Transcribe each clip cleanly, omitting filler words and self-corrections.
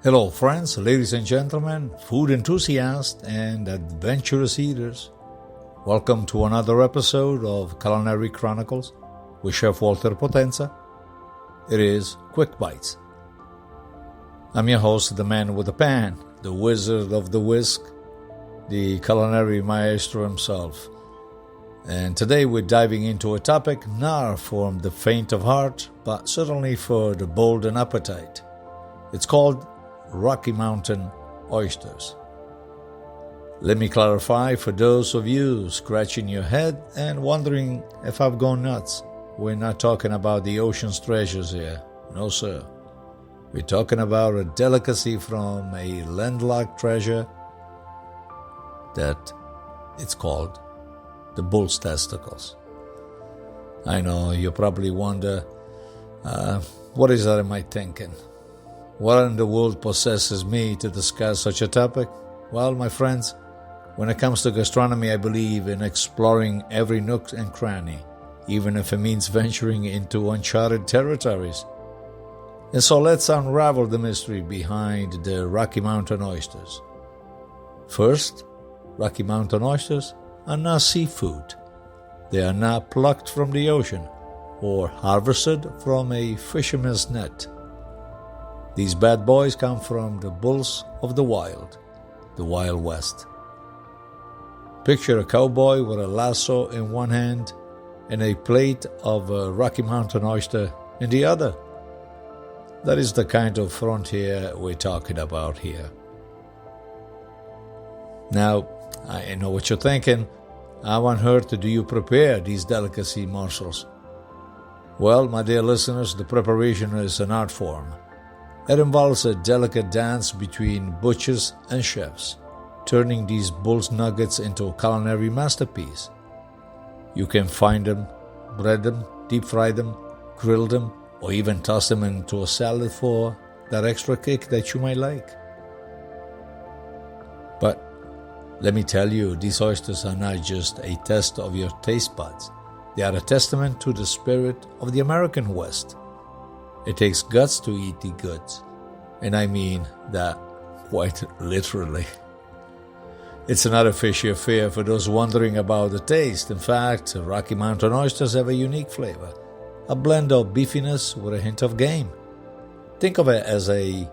Hello friends, ladies and gentlemen, food enthusiasts and adventurous eaters. Welcome to another episode of Culinary Chronicles with Chef Walter Potenza. It is Quick Bites. I'm your host, the man with the pan, the wizard of the whisk, the culinary maestro himself. And today we're diving into a topic not for the faint of heart, but certainly for the bold in appetite. It's called Rocky Mountain Oysters. Let me clarify for those of you scratching your head and wondering if I've gone nuts. We're not talking about the ocean's treasures here. No, sir. We're talking about a delicacy from a landlocked treasure that it's called the bull's testicles. I know you probably wonder, what is that am I thinking? What in the world possesses me to discuss such a topic? Well, my friends, when it comes to gastronomy, I believe in exploring every nook and cranny, even if it means venturing into uncharted territories. And so let's unravel the mystery behind the Rocky Mountain Oysters. First, Rocky Mountain Oysters are not seafood. They are not plucked from the ocean or harvested from a fisherman's net. These bad boys come from the bulls of the Wild West. Picture a cowboy with a lasso in one hand and a plate of a Rocky Mountain oyster in the other. That is the kind of frontier we're talking about here. Now, I know what you're thinking. How on earth do you prepare these delicacy morsels? Well, my dear listeners, the preparation is an art form. It involves a delicate dance between butchers and chefs, turning these bull's nuggets into a culinary masterpiece. You can find them, bread them, deep fry them, grill them, or even toss them into a salad for that extra kick that you might like. But let me tell you, these oysters are not just a test of your taste buds. They are a testament to the spirit of the American West. It takes guts to eat the goods, and I mean that quite literally. It's not a fishy affair for those wondering about the taste. In fact, Rocky Mountain oysters have a unique flavor, a blend of beefiness with a hint of game. Think of it as a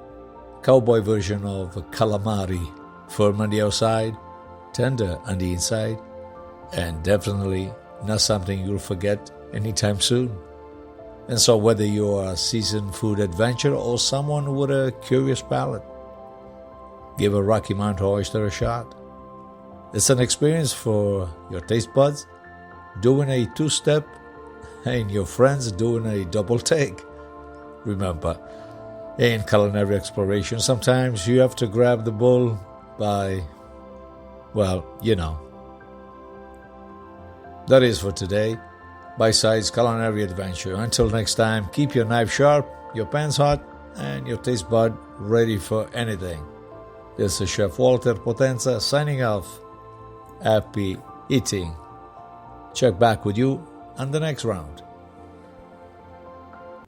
cowboy version of calamari, firm on the outside, tender on the inside, and definitely not something you'll forget anytime soon. And so whether you're a seasoned food adventurer or someone with a curious palate, give a Rocky Mountain oyster a shot. It's an experience for your taste buds, doing a two-step, and your friends doing a double take. Remember, in culinary exploration, sometimes you have to grab the bull by, well, you know. That is for today. Bite-sized culinary adventure. Until next time, keep your knife sharp, your pans hot, and your taste bud ready for anything. This is Chef Walter Potenza signing off. Happy eating. Check back with you on the next round.